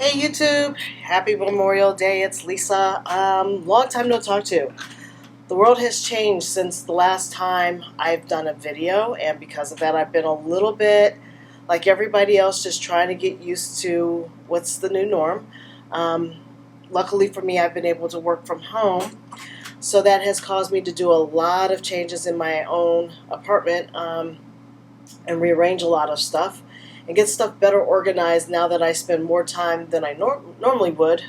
Hey YouTube, happy Memorial Day, it's Lisa. Long time no talk to. The world has changed since the last time I've done a video, and because of that I've been a little bit like everybody else, just trying to get used to what's the new norm. Luckily for me, I've been able to work from home, so that has caused me to do a lot of changes in my own apartment, and rearrange a lot of stuff and get stuff better organized now that I spend more time than I normally would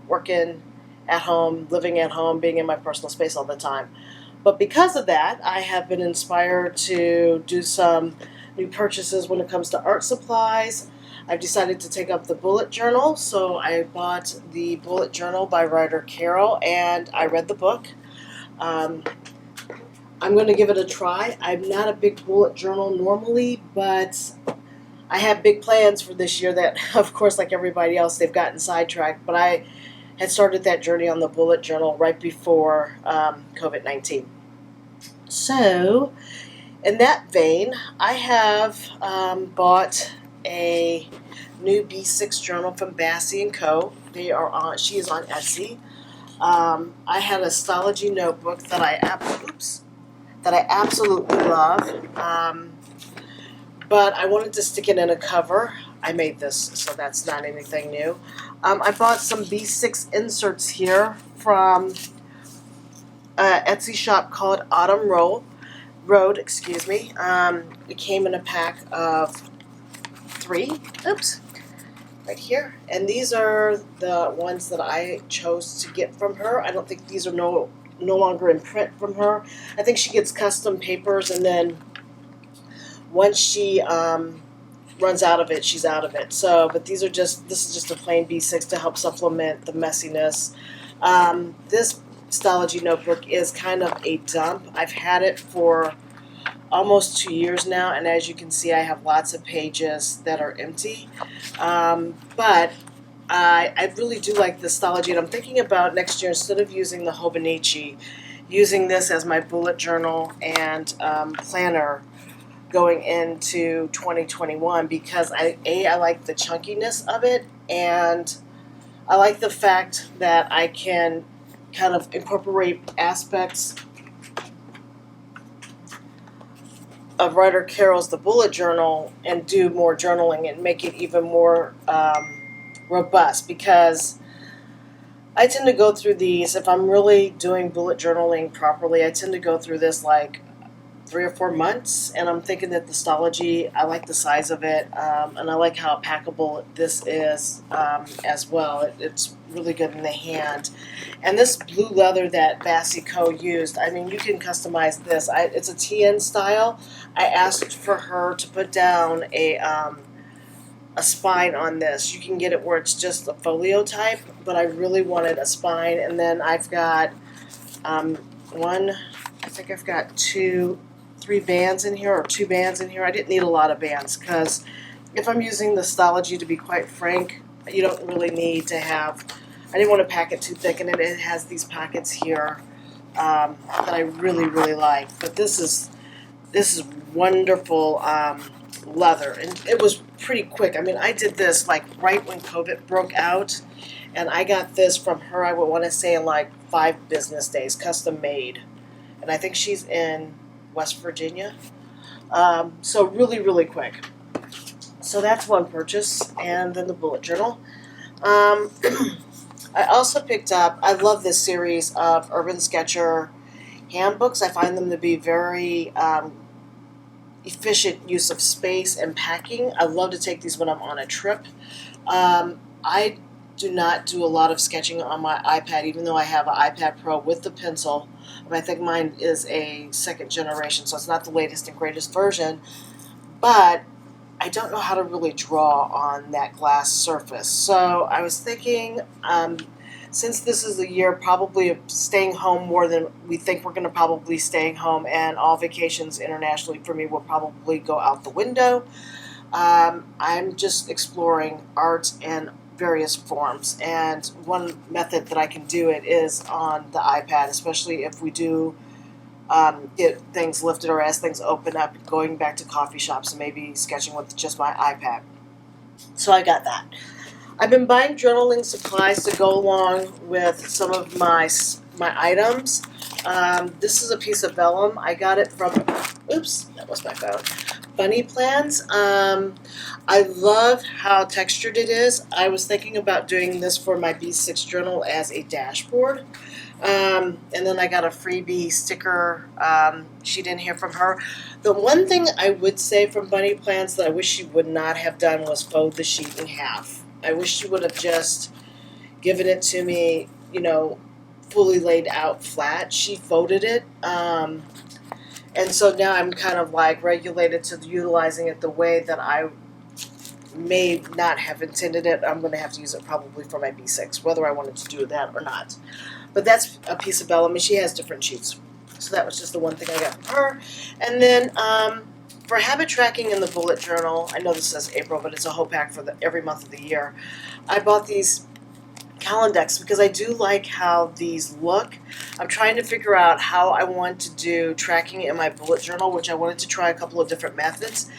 working at home, living at home, being in my personal space all the time. But because of that, I have been inspired to do some new purchases when it comes to art supplies. I've decided to take up the bullet journal, so I bought the bullet journal by writer Carol, and I read the book. I'm going to give it a try. I'm not a big bullet journal normally, but I have big plans for this year that, of course, like everybody else, they've gotten sidetracked. But I had started that journey on the bullet journal right before COVID-19. So, in that vein, I have bought a new B6 journal from Bassi & Co. She is on Etsy. I had a Stology notebook that I absolutely love. But I wanted to stick it in a cover. I made this, so that's not anything new. I bought some B6 inserts here from an Etsy shop called Autumn Road. It came in a pack of 3. Oops, right here. And these are the ones that I chose to get from her. I don't think these are no longer in print from her. I think she gets custom papers, and then once she runs out of it, she's out of it. So, but this is just a plain B6 to help supplement the messiness. This Stology notebook is kind of a dump. I've had it for almost 2 years now, and as you can see, I have lots of pages that are empty. But I really do like the Stology, and I'm thinking about next year, instead of using the Hobonichi, using this as my bullet journal and planner going into 2021, because I like the chunkiness of it, and I like the fact that I can kind of incorporate aspects of writer Carol's The Bullet Journal and do more journaling and make it even more robust, because I tend to go through these, if I'm really doing bullet journaling properly, I tend to go through this like 3 or 4 months, and I'm thinking that the Stology, I like the size of it, and I like how packable this is as well. It's really good in the hand. And this blue leather that Bassi Co. used, I mean, you can customize this. It's a TN style. I asked for her to put down a spine on this. You can get it where it's just a folio type, but I really wanted a spine. And then I've got I think I've got 3 bands in here, or 2 bands in here. I didn't need a lot of bands, because if I'm using the Stology, to be quite frank, you don't really need to have, I didn't want to pack it too thick, and it has these pockets here that I really, really like. But this is wonderful leather, and it was pretty quick. I mean, I did this like right when COVID broke out, and I got this from her, I would want to say, in like 5 business days, custom made. And I think she's in West Virginia. So really, really quick. So that's one purchase. And then the bullet journal. I also picked up, I love this series of Urban Sketcher handbooks. I find them to be very efficient use of space and packing. I love to take these when I'm on a trip. I do not do a lot of sketching on my iPad, even though I have an iPad Pro with the pencil. I think mine is a 2nd generation, so it's not the latest and greatest version. But I don't know how to really draw on that glass surface. So I was thinking, since this is a year probably of staying home more than we think we're going to probably staying home, and all vacations internationally for me will probably go out the window, I'm just exploring art in various forms, and one method that I can do it is on the iPad, especially if we do get things lifted, or as things open up, going back to coffee shops and maybe sketching with just my iPad. So I got that. I've been buying journaling supplies to go along with some of my items. This is a piece of vellum. I got it from, oops, that was my phone. Bunny Plans. I love how textured it is. I was thinking about doing this for my B6 journal as a dashboard. And then I got a freebie sticker sheet in here from her. The one thing I would say from Bunny Plans that I wish she would not have done was fold the sheet in half. I wish she would have just given it to me, you know, fully laid out flat. She folded it. And so now I'm kind of like regulated to utilizing it the way that I may not have intended it. I'm going to have to use it probably for my B6, whether I wanted to do that or not. But that's a piece of vellum, and she has different sheets. So that was just the one thing I got from her. And then for habit tracking in the bullet journal, I know this says April, but it's a whole pack for every month of the year. I bought these Calendex because I do like how these look. I'm trying to figure out how I want to do tracking in my bullet journal, which I wanted to try a couple of different methods.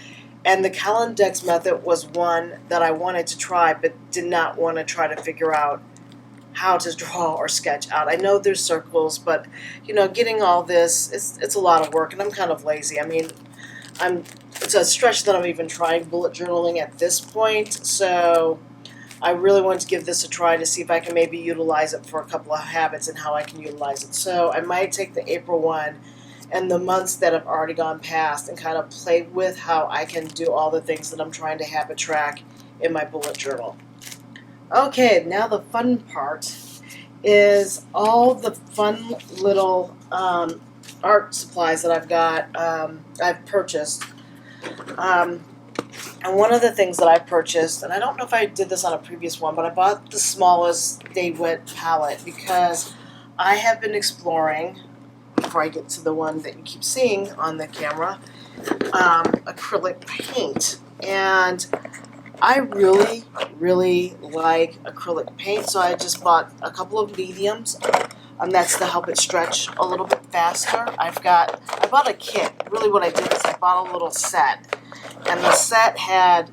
And the Calendex method was one that I wanted to try, but did not want to try to figure out how to draw or sketch out. I know there's circles, but you know, getting all this, it's a lot of work, and I'm kind of lazy. I mean, it's a stretch that I'm even trying bullet journaling at this point, so I really want to give this a try to see if I can maybe utilize it for a couple of habits and how I can utilize it. So I might take the April one and the months that have already gone past and kind of play with how I can do all the things that I'm trying to habit track in my bullet journal. Okay, now the fun part is all the fun little art supplies that I've got, I've purchased. And one of the things that I purchased, and I don't know if I did this on a previous one, but I bought the smallest Day Wet palette because I have been exploring, before I get to the one that you keep seeing on the camera, acrylic paint. And I really, really like acrylic paint, so I just bought a couple of mediums, and that's to help it stretch a little bit faster. I bought a kit. Really what I did is I bought a little set, and the set had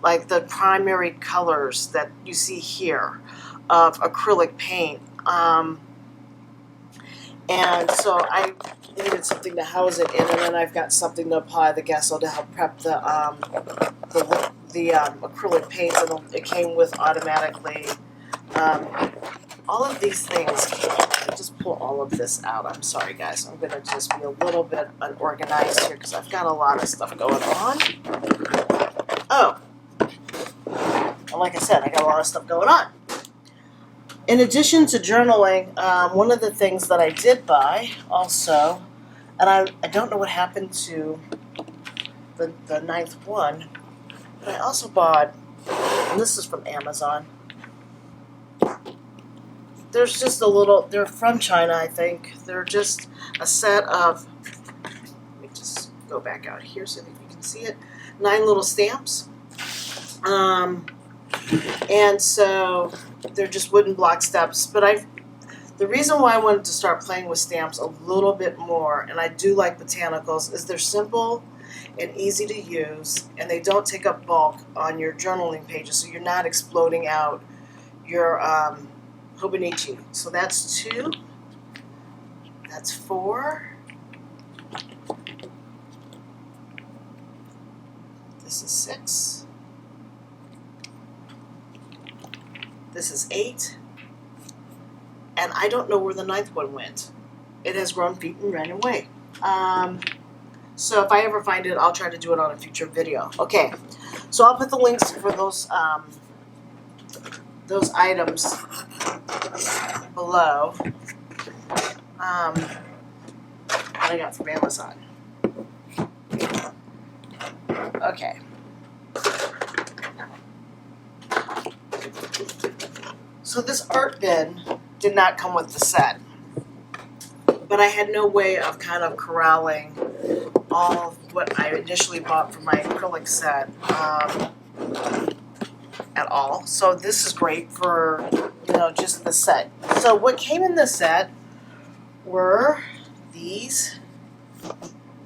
like the primary colors that you see here of acrylic paint. And so I needed something to house it in, and then I've got something to apply the gesso to help prep the acrylic paints, and it came with automatically. All of these things came. Let me just pull all of this out. I'm sorry, guys. I'm going to just be a little bit unorganized here because I've got a lot of stuff going on. Oh, and like I said, I got a lot of stuff going on. In addition to journaling, one of the things that I did buy also, and I don't know what happened to the ninth one, but I also bought, and this is from Amazon. There's just a little, they're from China, I think. They're just a set of, let me just go back out here so that you can see it, 9 little stamps. And so they're just wooden block stamps, but the reason why I wanted to start playing with stamps a little bit more, and I do like botanicals, is they're simple and easy to use, and they don't take up bulk on your journaling pages, so you're not exploding out your Hobonichi. So that's 2, that's 4, this is 6, this is 8, and I don't know where the 9th one went. It has grown feet and ran away. So if I ever find it, I'll try to do it on a future video. Okay, so I'll put the links for those items below. That I got from Amazon. Okay. So this art bin did not come with the set, but I had no way of kind of corralling all of what I initially bought for my acrylic set at all. So this is great for, you know, just the set. So what came in the set were these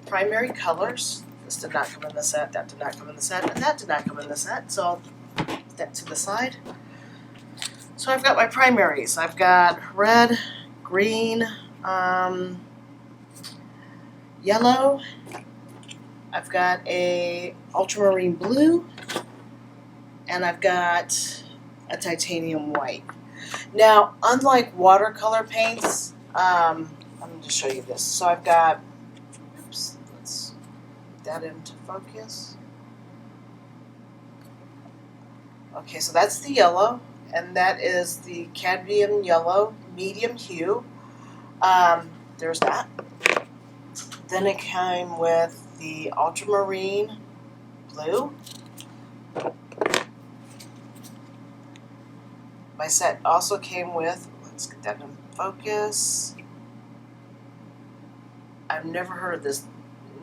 primary colors. This did not come in the set, that did not come in the set, and that did not come in the set. So I'll put that to the side. So I've got my primaries. I've got red, green, yellow. I've got a ultramarine blue, and I've got a titanium white. Now, unlike watercolor paints, let me just show you this. So I've got, oops, let's get that into focus. Okay, so that's the yellow, and that is the cadmium yellow medium hue. There's that. Then it came with the ultramarine blue. My set also came with, let's get that in focus. I've never heard of this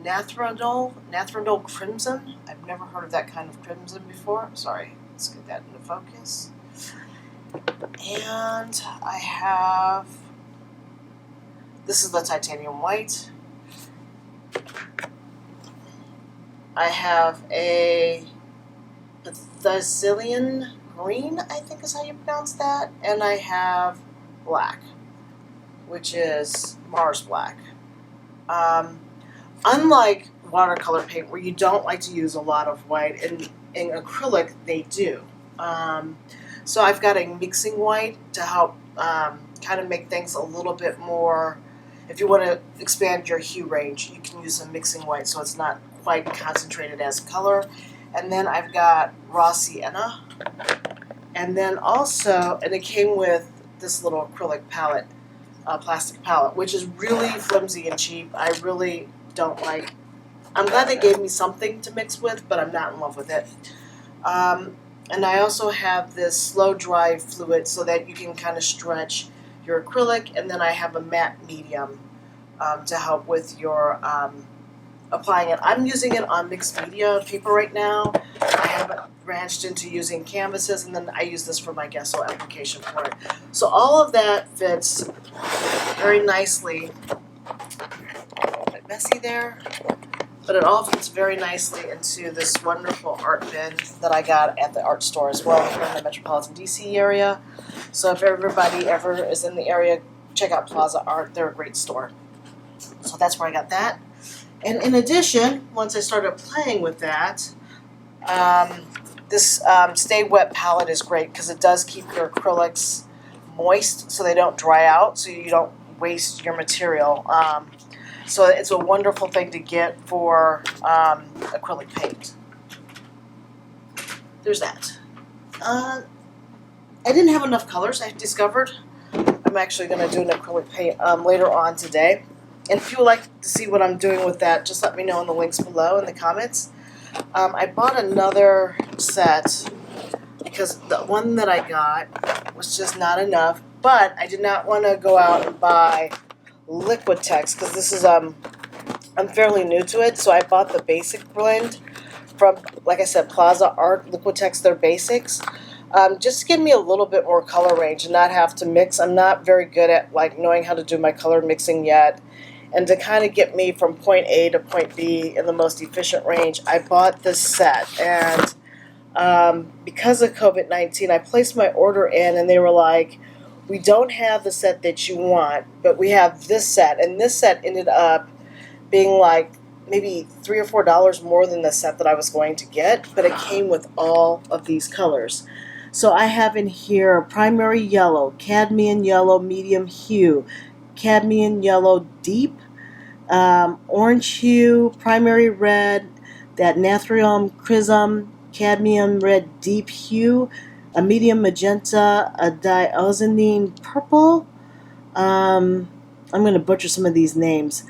Nathrandol crimson. I've never heard of that kind of crimson before. Sorry, let's get that into focus. And I have, this is the titanium white. I have a Pastels green, I think is how you pronounce that, and I have black, which is Mars black. Unlike watercolor paint, where you don't like to use a lot of white, in acrylic they do. So I've got a mixing white to help kind of make things a little bit more, if you want to expand your hue range, you can use a mixing white so it's not quite concentrated as color. And then I've got raw sienna. And then also, and it came with this little acrylic palette, plastic palette, which is really flimsy and cheap. I really don't like. I'm glad they gave me something to mix with, but I'm not in love with it. And I also have this slow dry fluid so that you can kind of stretch your acrylic, and then I have a matte medium to help with your applying it. I'm using it on mixed media paper right now. I haven't branched into using canvases, and then I use this for my gesso application for it. So all of that fits very nicely. A little bit messy there, but it all fits very nicely into this wonderful art bin that I got at the art store as well here in the metropolitan DC area. So if everybody ever is in the area, check out Plaza Art. They're a great store. So that's where I got that. And in addition, once I started playing with that, this Stay Wet palette is great because it does keep your acrylics moist so they don't dry out, so you don't waste your material. So it's a wonderful thing to get for acrylic paint. There's that. I didn't have enough colors, I discovered. I'm actually going to do an acrylic paint later on today. And if you would like to see what I'm doing with that, just let me know in the links below in the comments. I bought another set because the one that I got was just not enough. But I did not want to go out and buy Liqutex because this is I'm fairly new to it. So I bought the basic blend from, like I said, Plaza Art, Liqutex, their basics. Just to give me a little bit more color range and not have to mix. I'm not very good at like knowing how to do my color mixing yet. And to kind of get me from point A to point B in the most efficient range, I bought this set. And because of COVID-19, I placed my order in, and they were like, we don't have the set that you want, but we have this set. And this set ended up being like maybe $3 or $4 more than the set that I was going to get, but it came with all of these colors. So I have in here primary yellow, cadmium yellow medium hue, cadmium yellow deep, orange hue, primary red, that nathrandol chrism, cadmium red deep hue, a medium magenta, a diazonine purple. I'm going to butcher some of these names.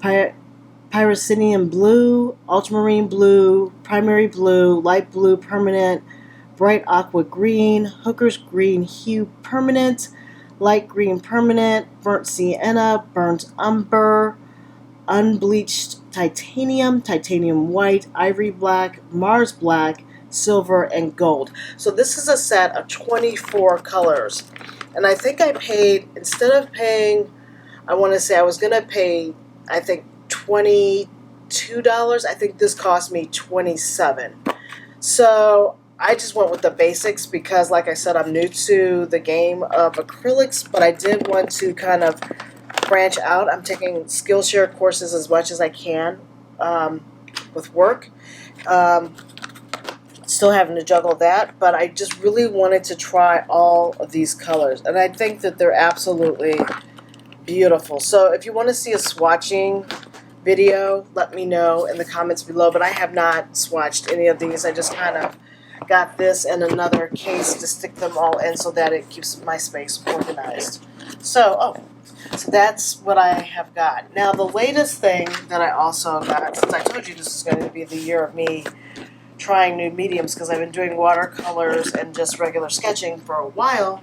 Pyrocinium blue, ultramarine blue, primary blue, light blue permanent, bright aqua green, hooker's green hue permanent, light green permanent, burnt sienna, burnt umber, unbleached titanium, titanium white, ivory black, Mars black, silver, and gold. So this is a set of 24 colors. And I think I paid, instead of paying, I want to say I was going to pay, I think, $22. I think this cost me $27. So I just went with the basics because, like I said, I'm new to the game of acrylics, but I did want to kind of branch out. I'm taking Skillshare courses as much as I can with work. Still having to juggle that, but I just really wanted to try all of these colors, and I think that they're absolutely beautiful. So if you want to see a swatching video, let me know in the comments below, but I have not swatched any of these. I just kind of got this and another case to stick them all in so that it keeps my space organized. So that's what I have got. Now the latest thing that I also got, since I told you this is going to be the year of me trying new mediums because I've been doing watercolors and just regular sketching for a while,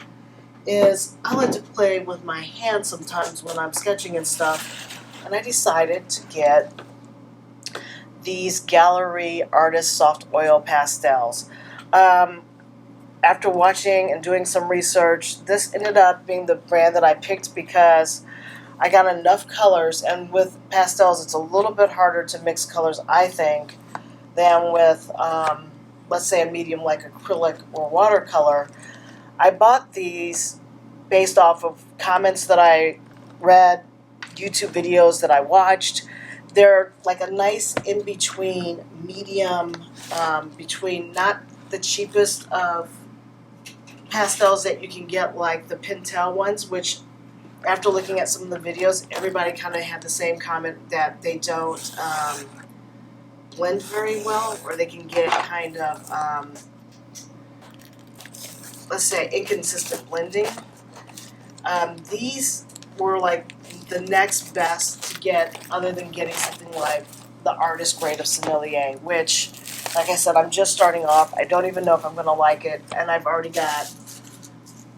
is I like to play with my hands sometimes when I'm sketching and stuff, and I decided to get these Gallery Artist Soft Oil Pastels. After watching and doing some research, this ended up being the brand that I picked because I got enough colors, and with pastels it's a little bit harder to mix colors, I think, than with, let's say, a medium like acrylic or watercolor. I bought these based off of comments that I read, YouTube videos that I watched. They're like a nice in-between medium, between not the cheapest of pastels that you can get, like the Pentel ones, which after looking at some of the videos, everybody kind of had the same comment that they don't blend very well, or they can get kind of, let's say, inconsistent blending. These were like the next best to get, other than getting something like the Artist Grade of Sennelier, which, like I said, I'm just starting off. I don't even know if I'm going to like it, and I've already got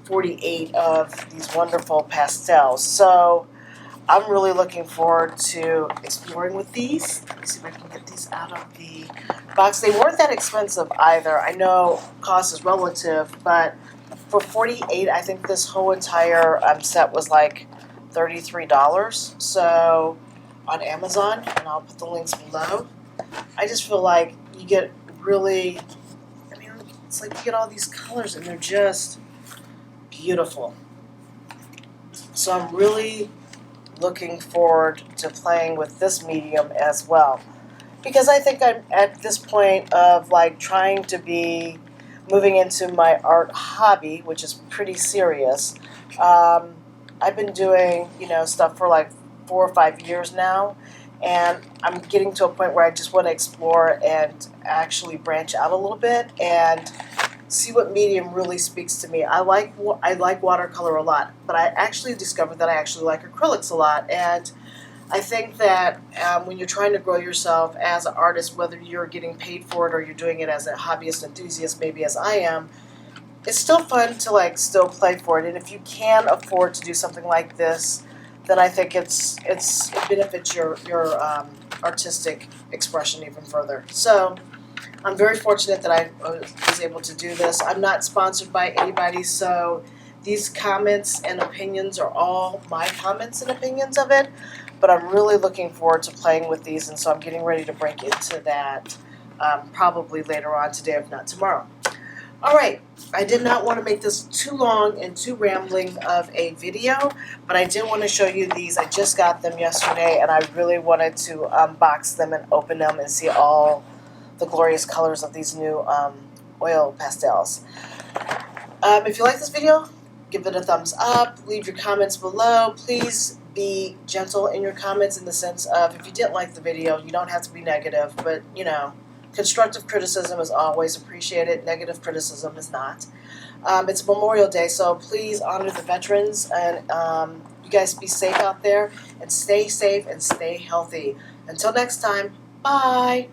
48 of these wonderful pastels. So I'm really looking forward to exploring with these. Let me see if I can get these out of the box. They weren't that expensive either. I know cost is relative, but for 48, I think this whole entire set was like $33. So on Amazon, and I'll put the links below. I just feel like you get really, I mean, it's like you get all these colors and they're just beautiful. So I'm really looking forward to playing with this medium as well, because I think I'm at this point of like trying to be moving into my art hobby, which is pretty serious. I've been doing, stuff for like 4 or 5 years now, and I'm getting to a point where I just want to explore and actually branch out a little bit and see what medium really speaks to me. I like watercolor a lot, but I actually discovered that I actually like acrylics a lot, and I think that when you're trying to grow yourself as an artist, whether you're getting paid for it or you're doing it as a hobbyist enthusiast, maybe as I am, it's still fun to like still play for it. And if you can afford to do something like this, then I think it benefits your artistic expression even further. So I'm very fortunate that I was able to do this. I'm not sponsored by anybody, so these comments and opinions are all my comments and opinions of it. But I'm really looking forward to playing with these, and so I'm getting ready to break into that probably later on today, if not tomorrow. All right, I did not want to make this too long and too rambling of a video, but I did want to show you these. I just got them yesterday, and I really wanted to unbox them and open them and see all the glorious colors of these new oil pastels. If you like this video, give it a thumbs up, leave your comments below. Please be gentle in your comments, in the sense of, if you didn't like the video, you don't have to be negative, but constructive criticism is always appreciated. Negative criticism is not. It's Memorial Day, so please honor the veterans, and you guys be safe out there, and stay safe and stay healthy. Until next time, bye!